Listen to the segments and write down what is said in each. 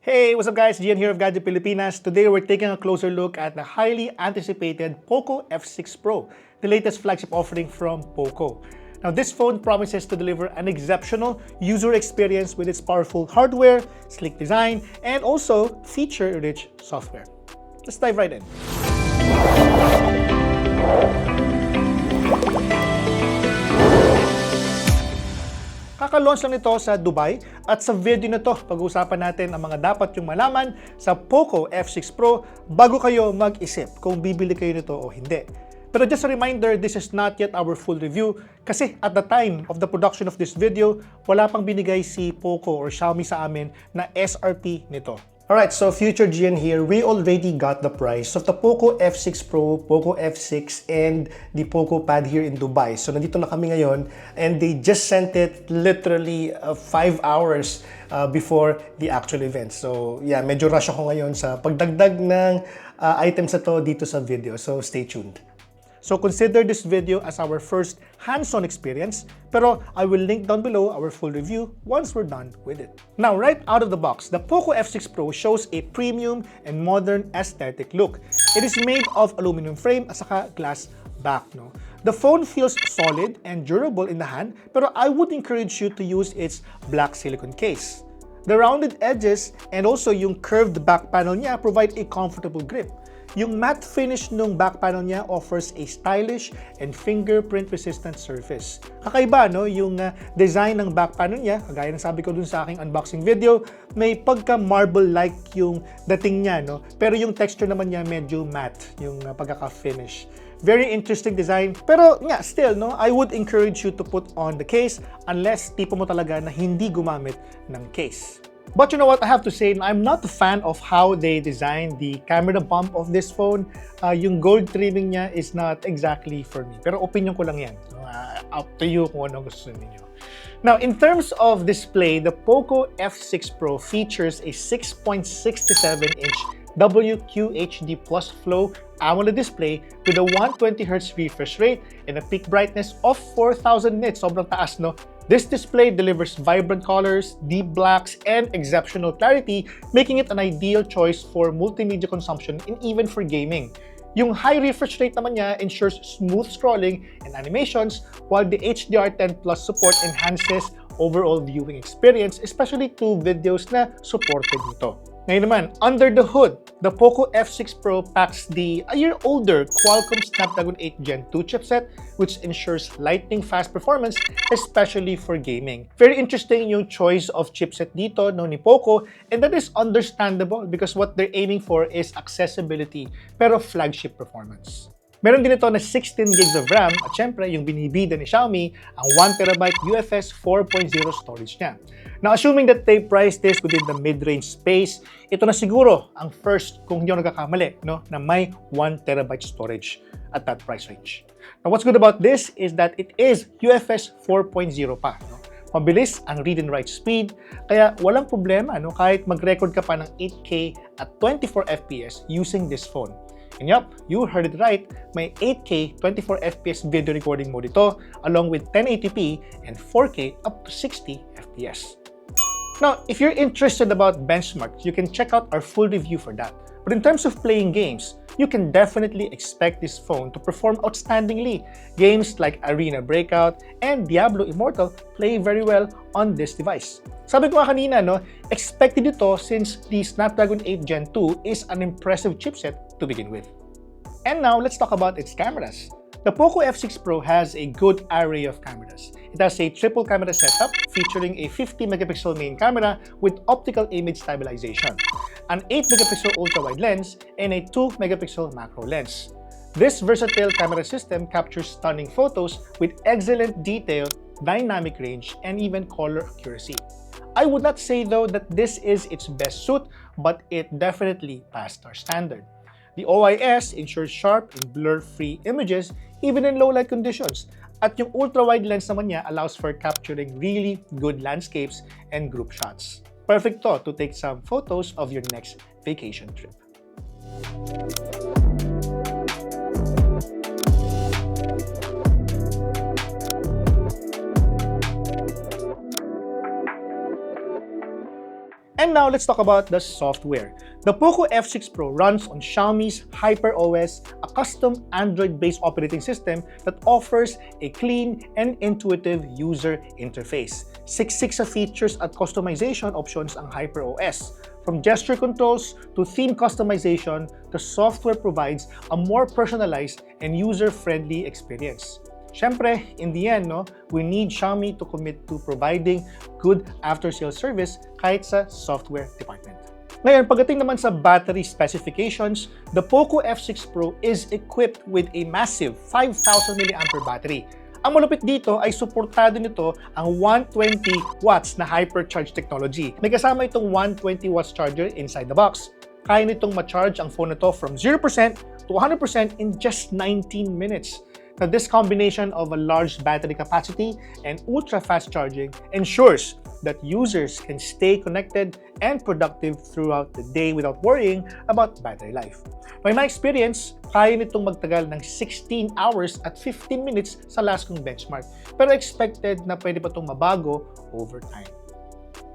Hey, what's up guys? Gian here of Gadget Pilipinas. Today we're taking a closer look at the highly anticipated POCO F6 Pro, the latest flagship offering from POCO. Now this phone promises to deliver an exceptional user experience with its powerful hardware, sleek design, and also feature-rich software. Let's dive right in. Kaka-launch lang nito sa Dubai at sa video na to, pag-uusapan natin ang mga dapat yung malaman sa POCO F6 Pro bago kayo mag-isip kung bibili kayo nito o hindi. Pero just a reminder, this is not yet our full review kasi at the time of the production of this video, wala pang binigay si POCO or Xiaomi sa amin na SRP nito. Alright, so Future Gian here, we already got the price of the POCO F6 Pro, POCO F6, and the POCO Pad here in Dubai. So nandito na kami ngayon and they just sent it literally 5 hours before the actual event. So yeah, medyo rush ako ngayon sa pagdagdag ng items na to dito sa video. So stay tuned. So consider this video as our first hands-on experience, pero I will link down below our full review once we're done with it. Now, right out of the box, the POCO F6 Pro shows a premium and modern aesthetic look. It is made of aluminum frame at saka glass back. No? The phone feels solid and durable in the hand, pero I would encourage you to use its black silicone case. The rounded edges and also yung curved back panel niya provide a comfortable grip. Yung matte finish ng back panel niya offers a stylish and fingerprint-resistant surface. Kakaiba, no? Yung design ng back panel niya, kagaya ng sabi ko dun sa aking unboxing video, may pagka-marble-like yung dating niya, no? Pero yung texture naman niya medyo matte, yung pagkaka-finish. Very interesting design, pero nga, still, no? I would encourage you to put on the case unless tipo mo talaga na hindi gumamit ng case. But you know what, I have to say, I'm not a fan of how they designed the camera bump of this phone. Yung gold trimming niya is not exactly for me. Pero opinion ko lang yan. Up to you kung ano gusto niyo. Now, in terms of display, the POCO F6 Pro features a 6.67-inch WQHD Plus Flow AMOLED display with a 120Hz refresh rate and a peak brightness of 4,000 nits. Sobrang taas, no? This display delivers vibrant colors, deep blacks, and exceptional clarity, making it an ideal choice for multimedia consumption and even for gaming. Yung high refresh rate naman niya ensures smooth scrolling and animations, while the HDR10 Plus support enhances overall viewing experience, especially to videos na supported nito. Ngayon naman, under the hood, the POCO F6 Pro packs the a-year-older Qualcomm Snapdragon 8 Gen 2 chipset, which ensures lightning-fast performance, especially for gaming. Very interesting yung choice of chipset dito no, ni POCO, and that is understandable because what they're aiming for is accessibility, pero flagship performance. Meron din ito na 16 gigs of RAM at syempre yung binibida ni Xiaomi ang 1TB UFS 4.0 storage niya. Now assuming that they price this within the mid-range space, ito na siguro ang first kung hindi ako nagkakamali no, na may 1TB storage at that price range. Now what's good about this is that it is UFS 4.0 pa. No? Mabilis ang read and write speed, kaya walang problema no, kahit mag-record ka pa ng 8K at 24 FPS using this phone. And yup, you heard it right, may 8K 24fps video recording mode ito along with 1080p and 4K up to 60 FPS. Now, if you're interested about benchmarks, you can check out our full review for that. But in terms of playing games, you can definitely expect this phone to perform outstandingly. Games like Arena Breakout and Diablo Immortal play very well on this device. Sabi ko nga kanina, no, expected ito since the Snapdragon 8 Gen 2 is an impressive chipset to begin with. And now, let's talk about its cameras. The POCO F6 Pro has a good array of cameras. It has a triple camera setup featuring a 50-megapixel main camera with optical image stabilization, an 8-megapixel ultra-wide lens, and a 2-megapixel macro lens. This versatile camera system captures stunning photos with excellent detail, dynamic range, and even color accuracy. I would not say though that this is its best suit, but it definitely passed our standard. The OIS ensures sharp and blur-free images even in low-light conditions. At yung ultra-wide lens naman niya allows for capturing really good landscapes and group shots. Perfect to take some photos of your next vacation trip. And now let's talk about the software. The POCO F6 Pro runs on Xiaomi's HyperOS, a custom Android-based operating system that offers a clean and intuitive user interface. Siksik sa features at customization options ang HyperOS. From gesture controls to theme customization, the software provides a more personalized and user-friendly experience. Siyempre, in the end, we need Xiaomi to commit to providing good after-sales service kahit sa software department. Ngayon, pagdating naman sa battery specifications, the POCO F6 Pro is equipped with a massive 5,000 mAh battery. Ang malupit dito ay suportado nito ang 120 watts na hypercharge technology. May kasama itong 120 watts charger inside the box. Kaya nitong ma-charge ang phone na to from 0% to 100% in just 19 minutes. Now, this combination of a large battery capacity and ultra-fast charging ensures that users can stay connected and productive throughout the day without worrying about battery life. By my experience, kaya nitong magtagal ng 16 hours at 15 minutes sa last kong benchmark, pero expected na pwede pa itong mabago over time.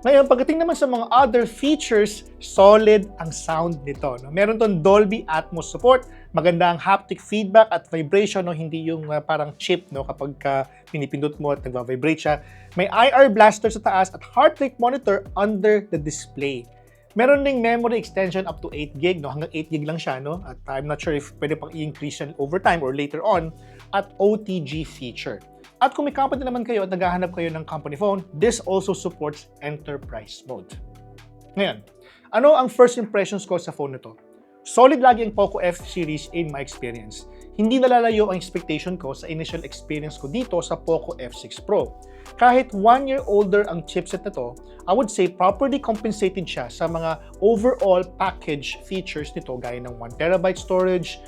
Ngayon, pagdating naman sa mga other features, solid ang sound nito. Meron tong Dolby Atmos support, maganda ang haptic feedback at vibration, hindi yung parang chip kapag pinipindot mo at nagva-vibrate siya. May IR blaster sa taas at heart rate monitor under the display. Meron ding memory extension up to 8GB, hanggang 8GB lang siya, at I'm not sure if pwede pang i-increase yan over time or later on, at OTG feature. At kung may company naman kayo at naghahanap kayo ng company phone, this also supports enterprise mode. Ngayon, ano ang first impressions ko sa phone nito? Solid lagi ang POCO F series in my experience. Hindi nalalayo ang expectation ko sa initial experience ko dito sa POCO F6 Pro. Kahit 1 year older ang chipset nito, I would say properly compensated siya sa mga overall package features nito gaya ng 1TB storage,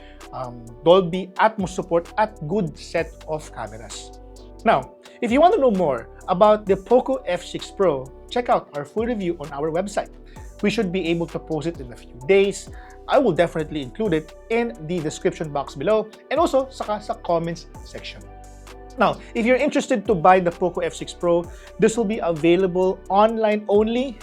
Dolby Atmos support at good set of cameras. Now, if you want to know more about the POCO F6 Pro, check out our full review on our website. We should be able to post it in a few days. I will definitely include it in the description box below and also sa comments section. Now, if you're interested to buy the POCO F6 Pro, this will be available online only.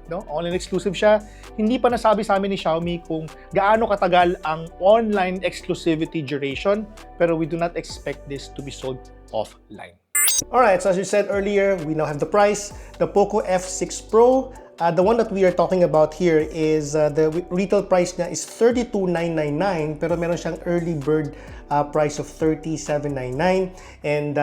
Online exclusive siya. Hindi pa nasabi sa amin ni Xiaomi kung gaano katagal ang online exclusivity duration, pero we do not expect this to be sold offline. Alright, so as you said earlier, we now have the price. The POCO F6 Pro, the one that we are talking about here is the retail price niya is 32,999, pero meron siyang early bird price of 37,999, and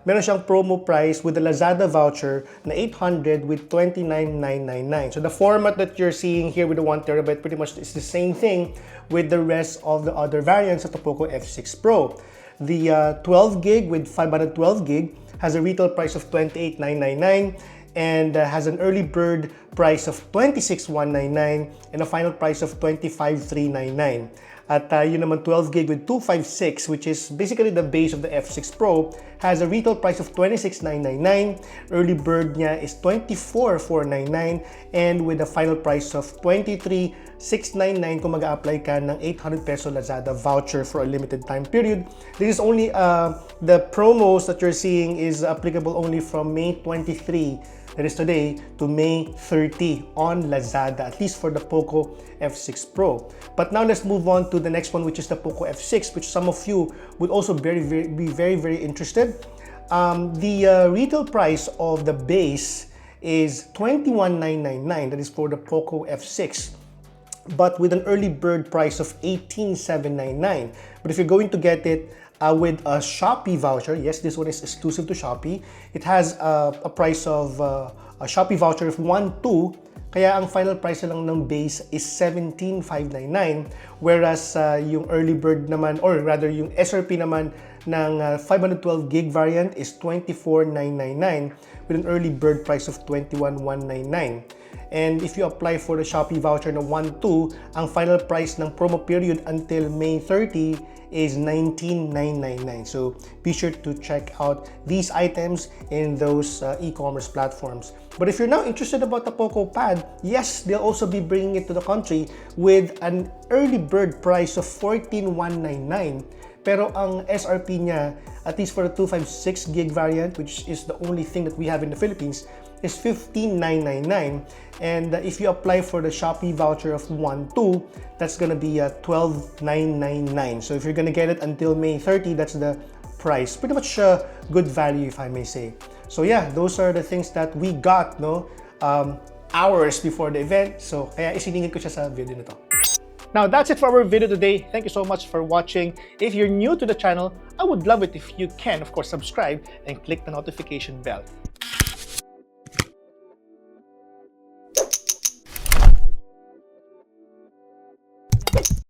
meron siyang promo price with the Lazada voucher na 800 with 29,999. So the format that you're seeing here with the 1TB pretty much is the same thing with the rest of the other variants of the POCO F6 Pro. The 12GB with 512GB has a retail price of 28,999 and has an early bird price of 26,199 and a final price of 25,399. At yun naman 12GB with 256, which is basically the base of the F6 Pro, has a retail price of 26,999, early bird niya is 24,499, and with a final price of 23,699 kung mag-a-apply ka ng 800 peso Lazada voucher for a limited time period. This is only, the promos that you're seeing is applicable only from May 23, that is today, to May 30 on Lazada, at least for the POCO F6 Pro. But now let's move on to the next one, which is the POCO F6, which some of you would also be very interested. The retail price of the base is 21,999, that is for the POCO F6, but with an early bird price of 18,799. But if you're going to get it with a Shopee voucher, yes, this one is exclusive to Shopee. It has a price of a Shopee voucher of 1,200, kaya ang final price lang ng base is 17,599, whereas yung early bird naman, or rather yung SRP naman ng 512GB variant is 24,999 with an early bird price of 21,199. And if you apply for the Shopee voucher na 1,200, ang final price ng promo period until May 30 is 19,999. So be sure to check out these items in those e-commerce platforms. But if you're now interested about the POCO Pad, yes, they'll also be bringing it to the country with an early bird price of 14,199. Pero ang SRP niya, at least for the 256GB variant, which is the only thing that we have in the Philippines, is 15,999. And if you apply for the Shopee voucher of 1,2, that's gonna be 12,999. So if you're gonna get it until May 30, that's the price. Pretty much good value, if I may say. So yeah, those are the things that we got, no? Hours before the event. So kaya isiningit ko siya sa video na to. Now, that's it for our video today. Thank you so much for watching. If you're new to the channel, I would love it if you can, of course, subscribe and click the notification bell.